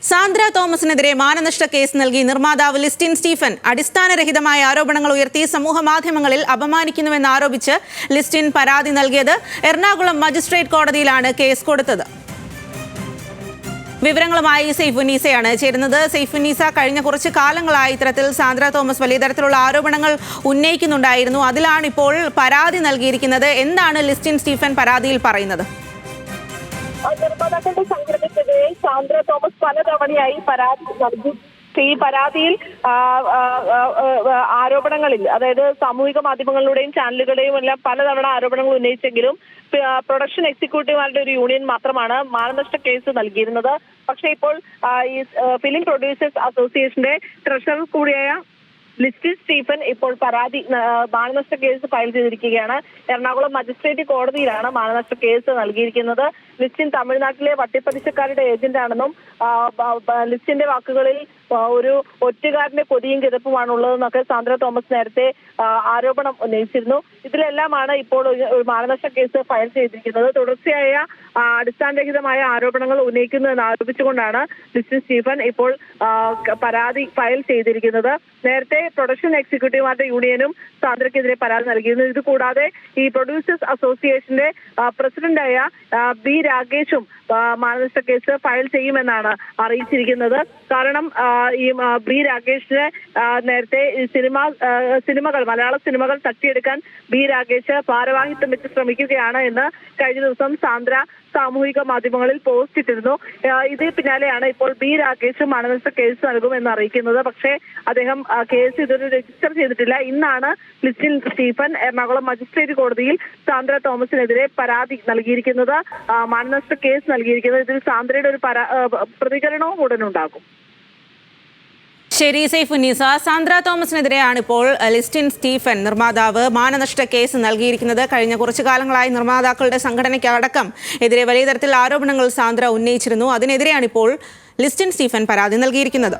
Sandra തോമസിനെതിരെ മാനനഷ്ട case നൽകി നിർമ്മാതാവ് Listin Stephen അടിസ്ഥാനരഹിതമായ ആരോപണങ്ങൾ ഉയർത്തി സമൂഹമാധ്യമങ്ങളിൽ അപമാനിക്കുന്നുവെന്ന് ആരോപിച്ച് ലിസ്റ്റിൻ പരാതി നൽകിയത് എറണാകുളം മജിസ്ട്രേറ്റ് കോടതിയിലാണ് കേസ് കൊടുത്തത്. വിവരങ്ങളുമായി സൈഫുന്നീസയാണ് ചേരുന്നത്. സൈഫുന്നീസ, കഴിഞ്ഞ കുറച്ച് കാലങ്ങളായി ഇത്തരത്തിൽ സാന്ദ്ര തോമസ് വലിയ തരത്തിലുള്ള ആരോപണങ്ങൾ ഉന്നയിക്കുന്നുണ്ടായിരുന്നു. അതിലാണ് ഇപ്പോൾ പരാതി നൽകിയിരിക്കുന്നത്. എന്താണ് ലിസ്റ്റിൻ സ്റ്റീഫൻ പരാതിയിൽ പറയുന്നത്? നിർമ്മാതാക്കളുടെ സംഘടനയ്ക്കെതിരെ സാന്ദ്ര തോമസ് പലതവണയായി പരാതി നൽകി. ഈ പരാതിയിൽ ആരോപണങ്ങളിൽ, അതായത് സാമൂഹിക മാധ്യമങ്ങളിലൂടെയും ചാനലുകളുടെയും എല്ലാം പലതവണ ആരോപണങ്ങൾ ഉന്നയിച്ചെങ്കിലും പ്രൊഡക്ഷൻ എക്സിക്യൂട്ടീവുമാരുടെ ഒരു യൂണിയൻ മാത്രമാണ് മാനനഷ്ട കേസ് നൽകിയിരുന്നത്. പക്ഷേ ഇപ്പോൾ ഈ ഫിലിം പ്രൊഡ്യൂസേഴ്സ് അസോസിയേഷന്റെ ട്രഷറർ കൂടിയായ ലിസ്റ്റിൻ സ്റ്റീഫൻ ഇപ്പോൾ പരാതി മാനനഷ്ട കേസ് ഫയൽ ചെയ്തിരിക്കുകയാണ്. എറണാകുളം മജിസ്ട്രേറ്റ് കോടതിയിലാണ് മാനനഷ്ട കേസ് നൽകിയിരിക്കുന്നത്. ലിസ്റ്റിൻ തമിഴ്നാട്ടിലെ വട്ടിപ്പലിശക്കാരുടെ ഏജന്റാണെന്നും ലിസ്റ്റിന്റെ വാക്കുകളിൽ ഒരു ഒറ്റുകാരന്റെ കൊതിയും കിതപ്പുമാണുള്ളതെന്നൊക്കെ സാന്ദ്ര തോമസ് നേരത്തെ ആരോപണം ഉന്നയിച്ചിരുന്നു. ഇതിലെല്ലാമാണ് ഇപ്പോൾ ഒരു മാനനഷ്ട കേസ് ഫയൽ ചെയ്തിരിക്കുന്നത്. തുടർച്ചയായ അടിസ്ഥാനരഹിതമായ ആരോപണങ്ങൾ ഉന്നയിക്കുന്നുവെന്ന് ആരോപിച്ചുകൊണ്ടാണ് ലിസ്റ്റിൻ സ്റ്റീഫൻ ഇപ്പോൾ പരാതി ഫയൽ ചെയ്തിരിക്കുന്നത്. നേരത്തെ പ്രൊഡക്ഷൻ എക്സിക്യൂട്ടീവുമാരുടെ യൂണിയനും സാന്ദ്രയ്ക്കെതിരെ പരാതി നൽകിയിരുന്നു. ഇത് കൂടാതെ ഈ പ്രൊഡ്യൂസേഴ്സ് അസോസിയേഷന്റെ പ്രസിഡന്റായ ബി രാകേഷും മാനനഷ്ട കേസ് ഫയൽ ചെയ്യുമെന്നാണ് അറിയിച്ചിരിക്കുന്നത്. കാരണം ഈ ബി രാകേഷിന് നേരത്തെ മലയാള സിനിമകൾ തട്ടിയെടുക്കാൻ ബി രാകേഷ് ഭാരവാഹിത്വം വെച്ച് ശ്രമിക്കുകയാണ് എന്ന് കഴിഞ്ഞ ദിവസം സാന്ദ്ര സാമൂഹിക മാധ്യമങ്ങളിൽ പോസ്റ്റ് ഇട്ടിരുന്നു. ഇതിന് പിന്നാലെയാണ് ഇപ്പോൾ ബി രാകേഷ് മാനനഷ്ട കേസ് നൽകുമെന്ന് അറിയിക്കുന്നത്. പക്ഷേ അദ്ദേഹം കേസ് ഇതൊരു രജിസ്റ്റർ ചെയ്തിട്ടില്ല. ഇന്നാണ് ലിസ്റ്റിൻ സ്റ്റീഫൻ എറണാകുളം മജിസ്ട്രേറ്റ് കോടതിയിൽ സാന്ദ്ര തോമസിനെതിരെ പരാതി നൽകിയിരിക്കുന്നത്, മാനനഷ്ട കേസ് നൽകിയിരിക്കുന്നത്. ഇതിൽ സാന്ദ്രയുടെ ഒരു പ്രതികരണവും ഉടനുണ്ടാകും. ശരി സൈഫുന്നീസ, സാന്ദ്ര തോമസിനെതിരെയാണ് ഇപ്പോൾ ലിസ്റ്റിൻ സ്റ്റീഫൻ നിർമ്മാതാവ് മാനനഷ്ട കേസ് നൽകിയിരിക്കുന്നത്. കഴിഞ്ഞ കുറച്ചു കാലങ്ങളായി നിർമ്മാതാക്കളുടെ സംഘടനയ്ക്കടക്കം എതിരെ വലിയ തരത്തിൽ ആരോപണങ്ങൾ സാന്ദ്ര ഉന്നയിച്ചിരുന്നു. അതിനെതിരെയാണ് ഇപ്പോൾ ലിസ്റ്റിൻ സ്റ്റീഫൻ പരാതി നൽകിയിരിക്കുന്നത്.